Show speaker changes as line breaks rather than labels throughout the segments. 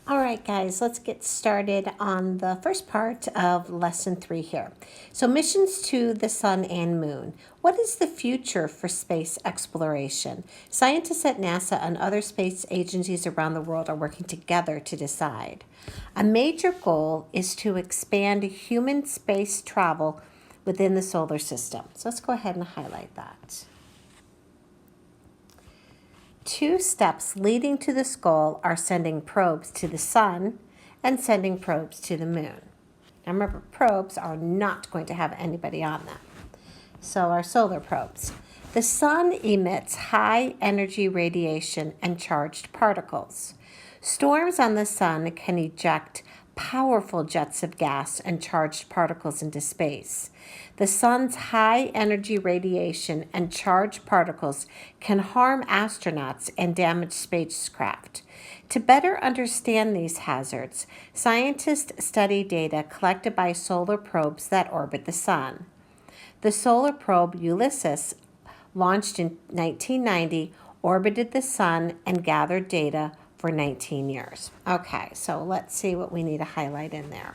All right, guys, let's get started on the first part of lesson 3 here. So, missions to the sun and moon. What is the future for space exploration? Scientists at NASA and other space agencies around the world are working together to decide. A major goal is to expand human space travel within the solar system. So, let's go ahead and highlight that. Two steps leading to this goal are sending probes to the sun and sending probes to the moon. Now remember, probes are not going to have anybody on them. So our solar probes. The sun emits high energy radiation and charged particles. Storms on the sun can eject powerful jets of gas and charged particles into space. The sun's high energy radiation and charged particles can harm astronauts and damage spacecraft. To better understand these hazards, scientists study data collected by solar probes that orbit the sun. The solar probe Ulysses, launched in 1990, orbited the sun and gathered data for 19 years. Okay, so let's see what we need to highlight in there.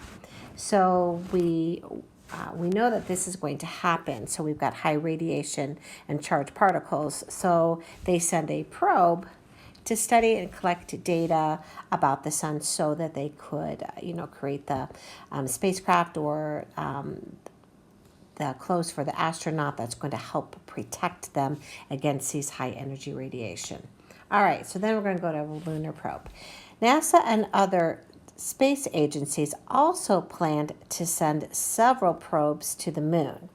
So we know that this is going to happen. So we've got high radiation and charged particles. So they send a probe to study and collect data about the sun so that they could, create the spacecraft or the clothes for the astronaut that's going to help protect them against these high energy radiation. All right, so then we're going to go to a lunar probe. NASA and other space agencies also planned to send several probes to the moon.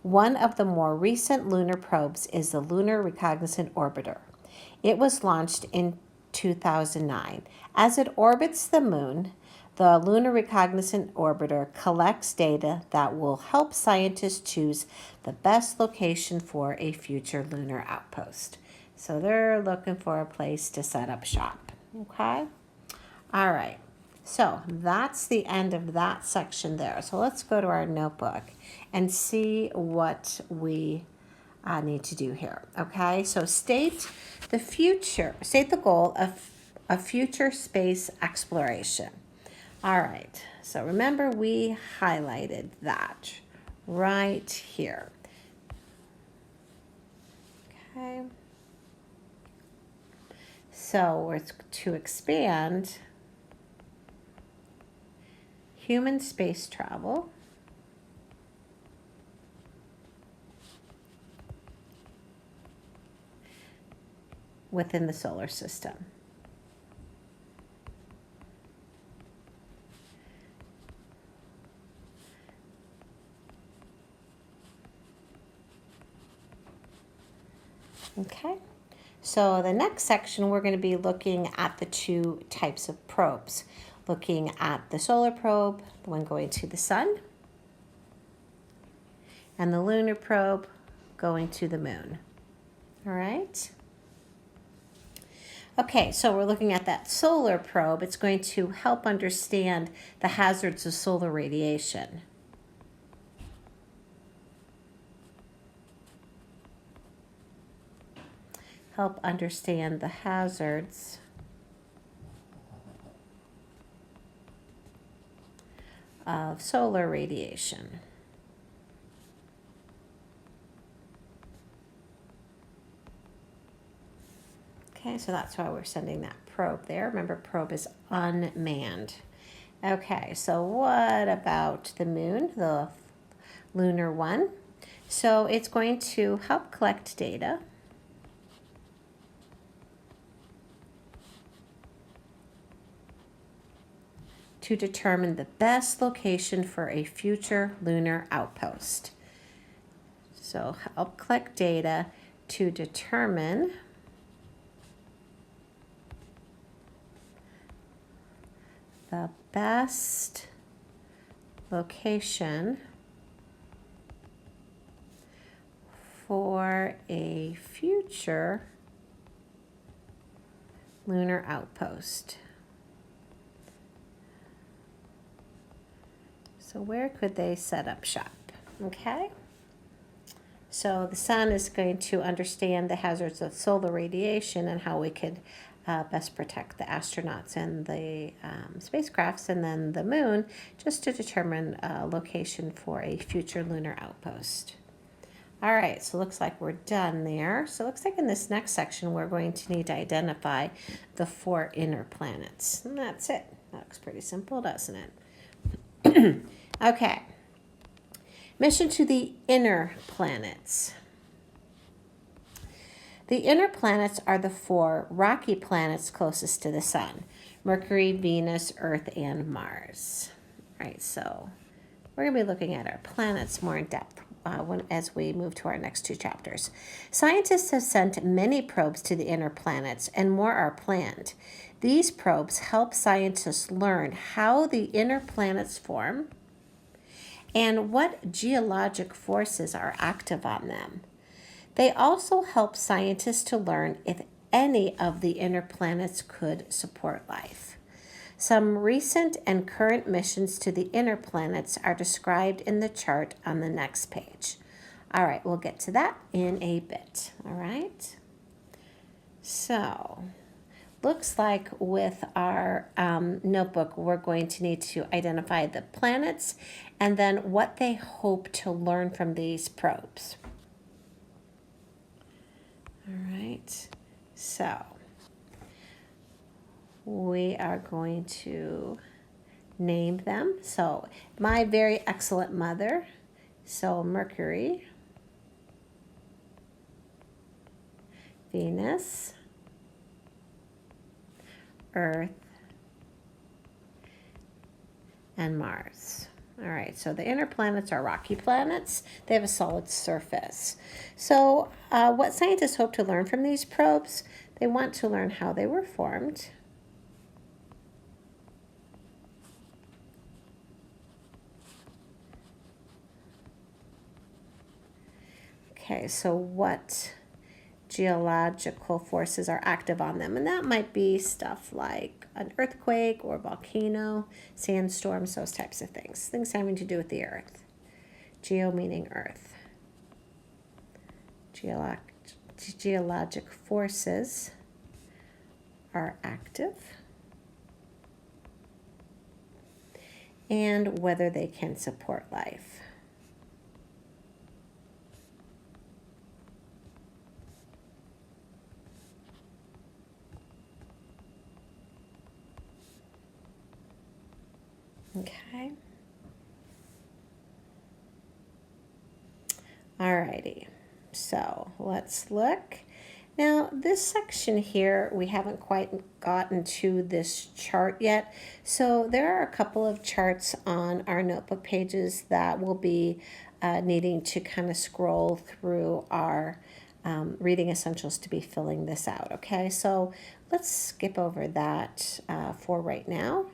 One of the more recent lunar probes is the Lunar Reconnaissance Orbiter. It was launched in 2009. As it orbits the moon, the Lunar Reconnaissance Orbiter collects data that will help scientists choose the best location for a future lunar outpost. So they're looking for a place to set up shop. Okay? All right. So that's the end of that section there. So let's go to our notebook and see what we need to do here. Okay? So state the goal of a future space exploration. All right, so remember we highlighted that right here. Okay. So we're to expand human space travel within the solar system. Okay, so the next section we're going to be looking at the two types of probes. Looking at the solar probe, the one going to the sun, and the lunar probe going to the moon. All right. Okay, so we're looking at that solar probe. It's going to help understand the hazards of solar radiation. Help understand the hazards of solar radiation. Okay, so that's why we're sending that probe there. Remember, probe is unmanned. Okay, so what about the moon, the lunar one? So it's going to help collect data to determine the best location for a future lunar outpost. So help collect data to determine the best location for a future lunar outpost. So where could they set up shop? Okay. So the sun is going to understand the hazards of solar radiation and how we could best protect the astronauts and the spacecrafts, and then the moon, just to determine a location for a future lunar outpost. All right, so it looks like we're done there. So it looks like in this next section, we're going to need to identify the 4 inner planets. And that's it. That looks pretty simple, doesn't it? Okay. Mission to the inner planets. The inner planets are the 4 rocky planets closest to the sun: Mercury, Venus, Earth, and Mars. All right, so we're going to be looking at our planets more in depth as we move to our next 2 chapters. Scientists have sent many probes to the inner planets, and more are planned. These probes help scientists learn how the inner planets form and what geologic forces are active on them. They also help scientists to learn if any of the inner planets could support life. Some recent and current missions to the inner planets are described in the chart on the next page. All right, we'll get to that in a bit. All right. So, looks like with our notebook, we're going to need to identify the planets and then what they hope to learn from these probes. All right, so we are going to name them. So, my very excellent mother, so Mercury, Venus, Earth, and Mars. All right, so the inner planets are rocky planets. They have a solid surface. So what scientists hope to learn from these probes? They want to learn how they were formed, okay, so what geological forces are active on them, and that might be stuff like an earthquake or volcano, sandstorms, those types of things having to do with the earth. Geo meaning earth. Geologic forces are active, and whether they can support life. Okay. Alrighty. So let's look. Now this section here, we haven't quite gotten to this chart yet. So there are a couple of charts on our notebook pages that will be needing to kind of scroll through our reading essentials to be filling this out. Okay, so let's skip over that for right now.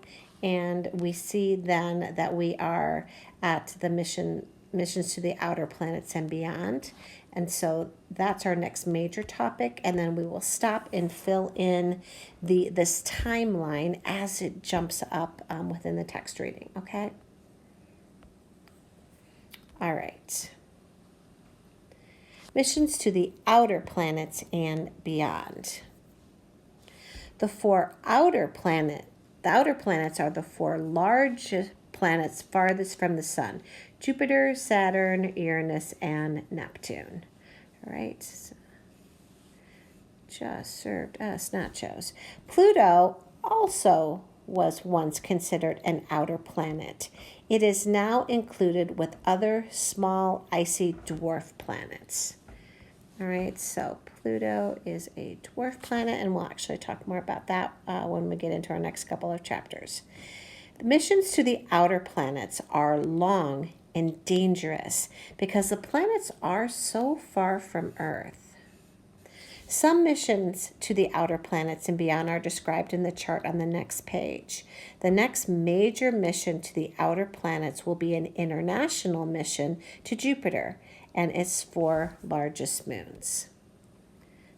And we see then that we are at the missions to the outer planets and beyond. And so that's our next major topic. And then we will stop and fill in this timeline as it jumps up within the text reading, okay? All right. Missions to the outer planets and beyond. The outer planets are the 4 largest planets farthest from the sun: Jupiter, Saturn, Uranus, and Neptune. All right. Just served us nachos. Pluto also was once considered an outer planet. It is now included with other small icy dwarf planets. All right, so Pluto is a dwarf planet, and we'll actually talk more about that when we get into our next couple of chapters. The missions to the outer planets are long and dangerous because the planets are so far from Earth. Some missions to the outer planets and beyond are described in the chart on the next page. The next major mission to the outer planets will be an international mission to Jupiter and its 4 largest moons.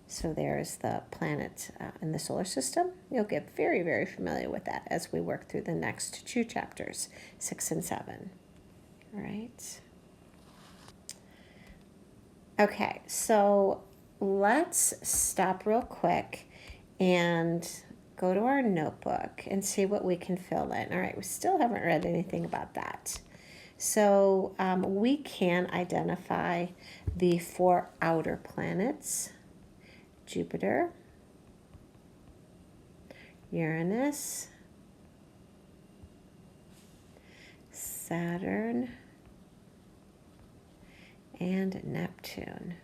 So there's the planet in the solar system. You'll get very, very familiar with that as we work through the next 2 chapters, 6 and 7. All right. Okay, so let's stop real quick and go to our notebook and see what we can fill in. All right, we still haven't read anything about that. So we can identify the 4 outer planets: Jupiter, Uranus, Saturn, and Neptune.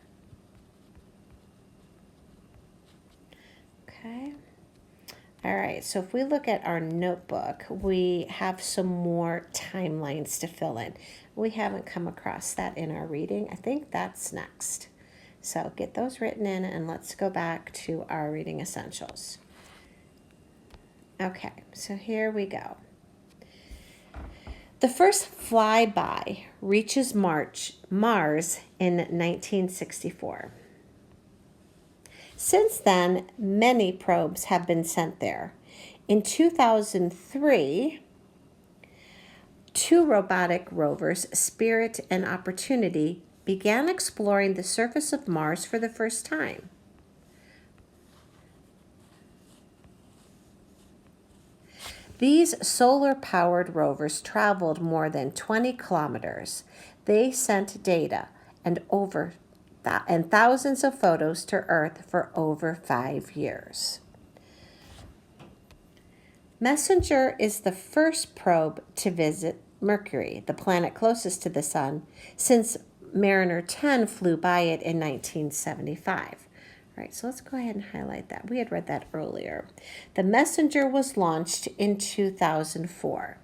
Okay. All right, so if we look at our notebook, we have some more timelines to fill in. We haven't come across that in our reading. I think that's next. So get those written in and let's go back to our reading essentials. Okay, so here we go. The first flyby reaches Mars in 1964. Since then, many probes have been sent there. In 2003, 2 robotic rovers, Spirit and Opportunity, began exploring the surface of Mars for the first time. These solar-powered rovers traveled more than 20 kilometers. They sent data and thousands of photos to Earth for over 5 years. Messenger is the first probe to visit Mercury, the planet closest to the Sun, since Mariner 10 flew by it in 1975. All right, so let's go ahead and highlight that. We had read that earlier. The Messenger was launched in 2004.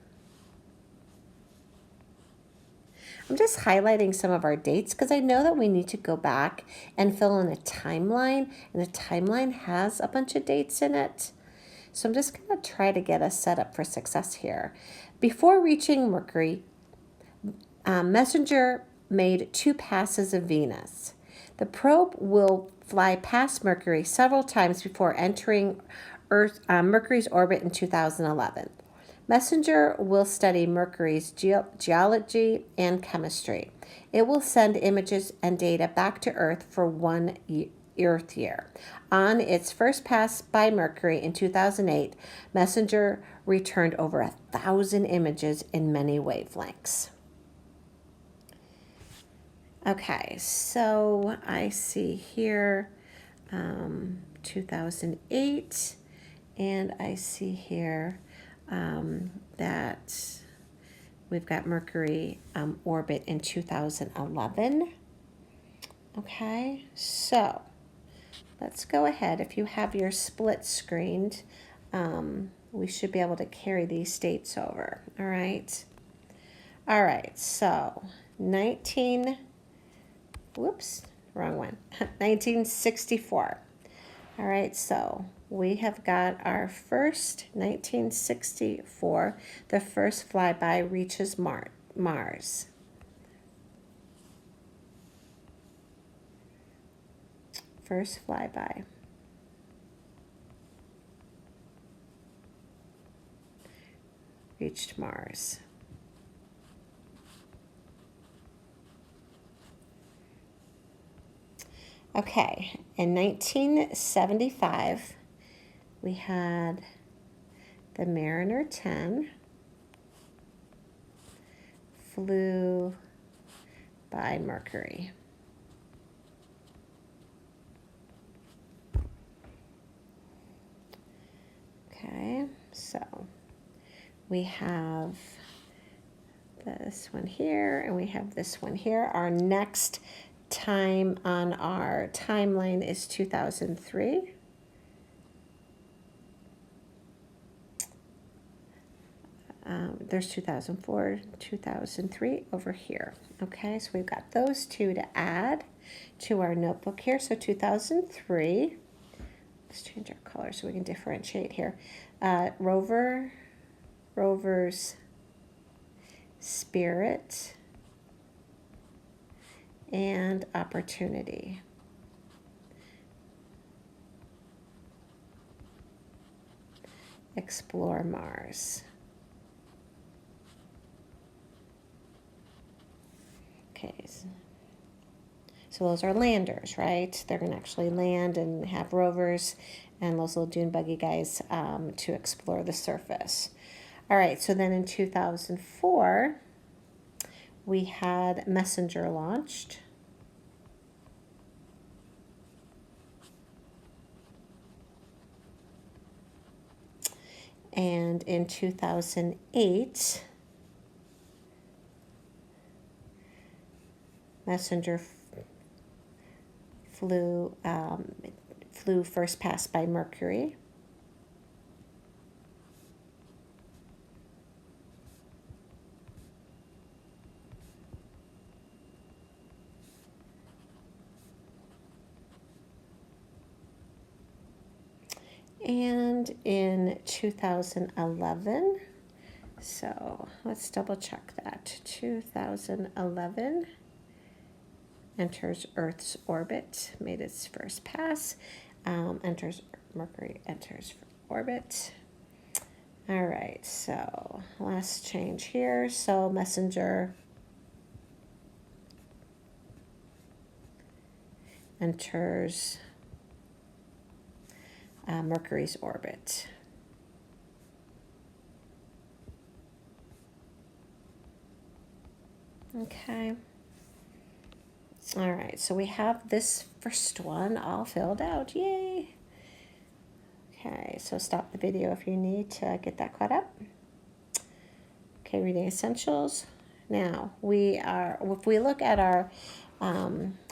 I'm just highlighting some of our dates because I know that we need to go back and fill in a timeline, and the timeline has a bunch of dates in it. So I'm just going to try to get us set up for success here. Before reaching Mercury, Messenger made 2 passes of Venus. The probe will fly past Mercury several times before entering Mercury's orbit in 2011. Messenger will study Mercury's geology and chemistry. It will send images and data back to Earth for 1 Earth year. On its first pass by Mercury in 2008, Messenger returned over 1,000 images in many wavelengths. Okay, so I see here 2008, and I see here that we've got Mercury orbit in 2011. Okay, so let's go ahead. If you have your split screened, we should be able to carry these dates over. All right. All right, so 1964. All right, so we have got our first 1964, the first flyby reaches Mars. First flyby. Reached Mars. Okay, in 1975, we had the Mariner 10 flew by Mercury. Okay, so we have this one here, and we have this one here. Our next time on our timeline is 2003. There's 2004, 2003 over here. Okay, so we've got those 2 to add to our notebook here. So 2003, let's change our color so we can differentiate here. Rovers, Spirit, and Opportunity. Explore Mars. Okay, So those are landers, right? They're going to actually land and have rovers and those little dune buggy guys to explore the surface. All right, so then in 2004, we had Messenger launched. And in 2008, Messenger flew first pass by Mercury. And in 2011, so let's double check that. 2011 enters Earth's orbit, made its first pass, Mercury enters orbit. All right, so last change here. So Messenger enters Mercury's orbit. Okay. All right, so we have this first one all filled out. Yay. Okay, so stop the video if you need to get that caught up. Okay, reading essentials. Now, if we look at our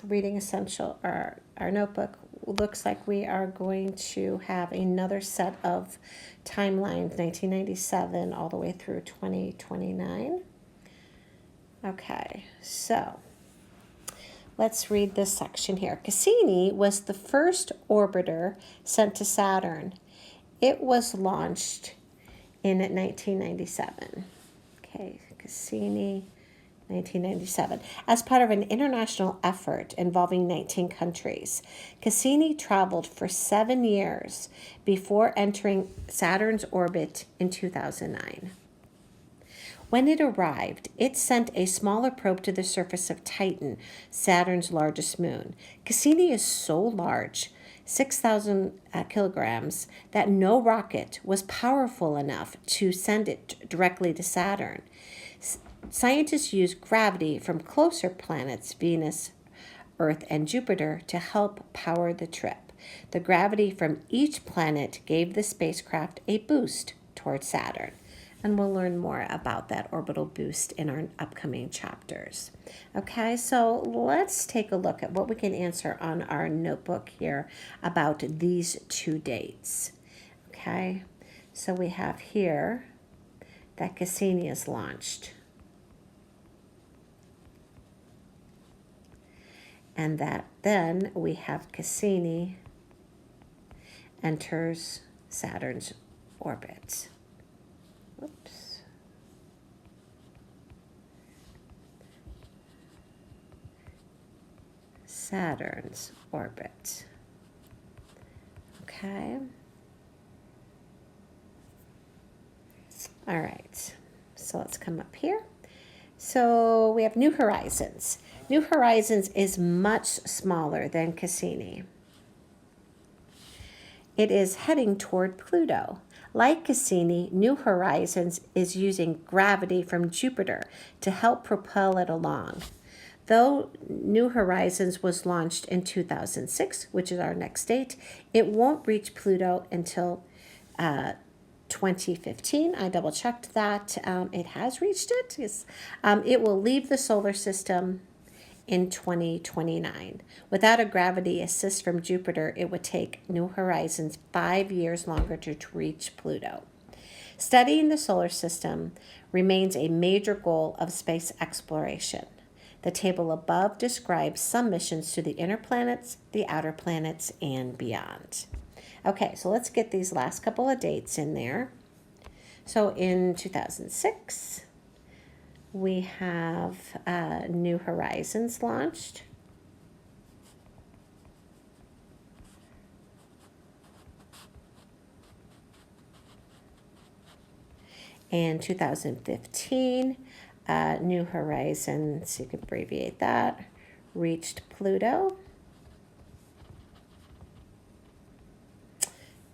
reading essential, our notebook, looks like we are going to have another set of timelines, 1997 all the way through 2029. Okay, so let's read this section here. Cassini was the first orbiter sent to Saturn. It was launched in 1997. Okay, Cassini, 1997. As part of an international effort involving 19 countries, Cassini traveled for 7 years before entering Saturn's orbit in 2009. When it arrived, it sent a smaller probe to the surface of Titan, Saturn's largest moon. Cassini is so large, 6,000 kilograms, that no rocket was powerful enough to send it directly to Saturn. Scientists used gravity from closer planets, Venus, Earth, and Jupiter, to help power the trip. The gravity from each planet gave the spacecraft a boost toward Saturn. And we'll learn more about that orbital boost in our upcoming chapters. Okay, so let's take a look at what we can answer on our notebook here about these two dates. Okay, so we have here that Cassini is launched. And that then we have Cassini enters Saturn's orbit. Oops. Saturn's orbit. Okay. All right. So let's come up here. So we have New Horizons. New Horizons is much smaller than Cassini. It is heading toward Pluto. Like Cassini, New Horizons is using gravity from Jupiter to help propel it along. Though New Horizons was launched in 2006, which is our next date, it won't reach Pluto until 2015. I double checked that. It has reached it. Yes. It will leave the solar system in 2029. Without a gravity assist from Jupiter, it would take New Horizons 5 years longer to reach Pluto. Studying the solar system remains a major goal of space exploration. The table above describes some missions to the inner planets, the outer planets, and beyond. Okay, so let's get these last couple of dates in there. So in 2006, we have New Horizons launched. In 2015, New Horizons, you can abbreviate that, reached Pluto.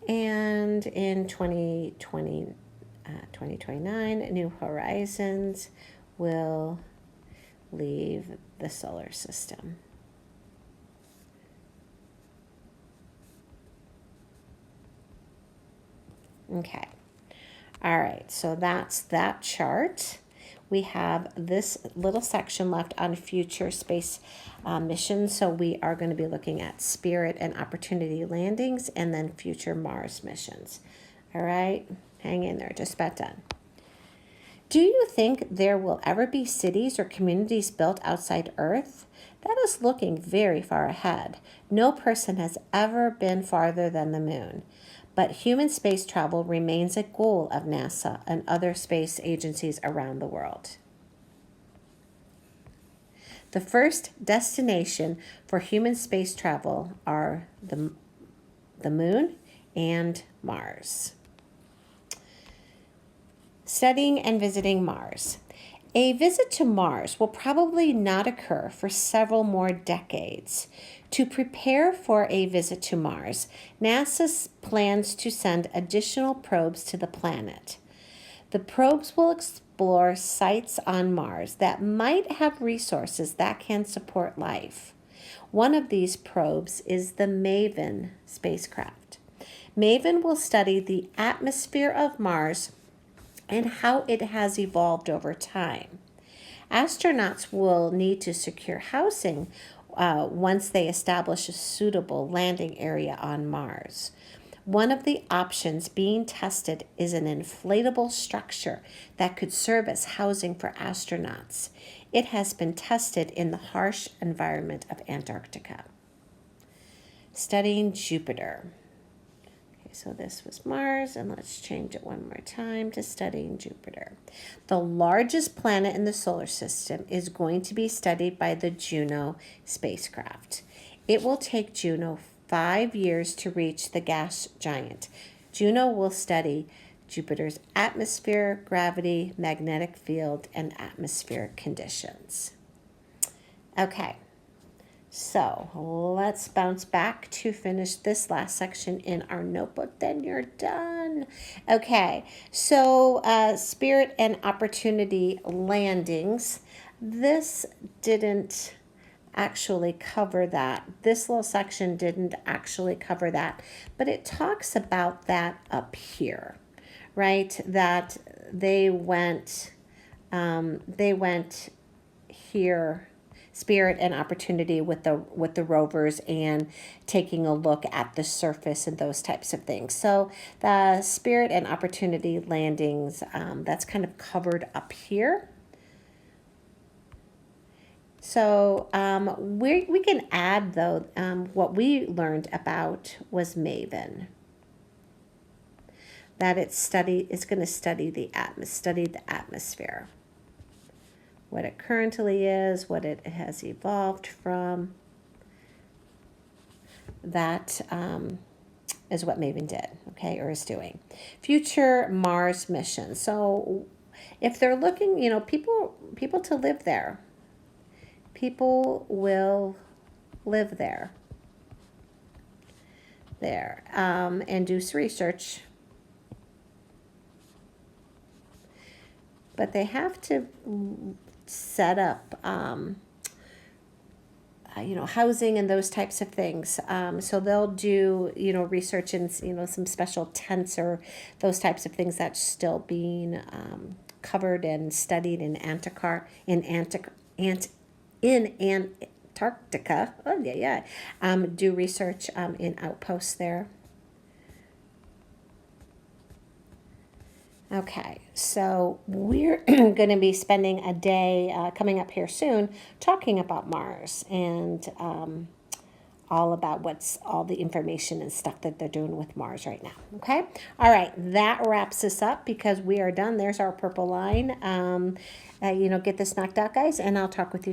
And in 2029, New Horizons will leave the solar system. Okay. All right, so that's that chart. We have this little section left on future space missions. So we are going to be looking at Spirit and Opportunity landings and then future Mars missions. All right, hang in there, just about done. Do you think there will ever be cities or communities built outside Earth? That is looking very far ahead. No person has ever been farther than the moon. But human space travel remains a goal of NASA and other space agencies around the world. The first destination for human space travel are the moon and Mars. Studying and visiting Mars. A visit to Mars will probably not occur for several more decades. To prepare for a visit to Mars, NASA plans to send additional probes to the planet. The probes will explore sites on Mars that might have resources that can support life. One of these probes is the MAVEN spacecraft. MAVEN will study the atmosphere of Mars and how it has evolved over time. Astronauts will need to secure housing once they establish a suitable landing area on Mars. One of the options being tested is an inflatable structure that could serve as housing for astronauts. It has been tested in the harsh environment of Antarctica. Studying Jupiter. So this was Mars, and let's change it one more time to studying Jupiter. The largest planet in the solar system is going to be studied by the Juno spacecraft. It will take Juno 5 years to reach the gas giant. Juno will study Jupiter's atmosphere, gravity, magnetic field, and atmospheric conditions. Okay. So let's bounce back to finish this last section in our notebook. Then you're done. Okay, so Spirit and Opportunity landings. This didn't actually cover that. This little section didn't actually cover that, but it talks about that up here, right? That they went here. Spirit and Opportunity with the rovers and taking a look at the surface and those types of things. So the Spirit and Opportunity landings, that's kind of covered up here. So we can add, though, what we learned about was MAVEN. That it's going to study the atmosphere. What it currently is, what it has evolved from. That is what MAVEN did, okay, or is doing. Future Mars mission. So if they're looking, people to live there. People will live there. And do some research. But they have to set up, housing and those types of things. So they'll do, research in, some special tents or those types of things that's still being covered and studied in Antarctica. Oh, yeah. Do research in outposts there. Okay, so we're going to be spending a day coming up here soon talking about Mars and all about all the information and stuff that they're doing with Mars right now. Okay, all right, that wraps us up because we are done. There's our purple line. Get this knocked out, guys, and I'll talk with you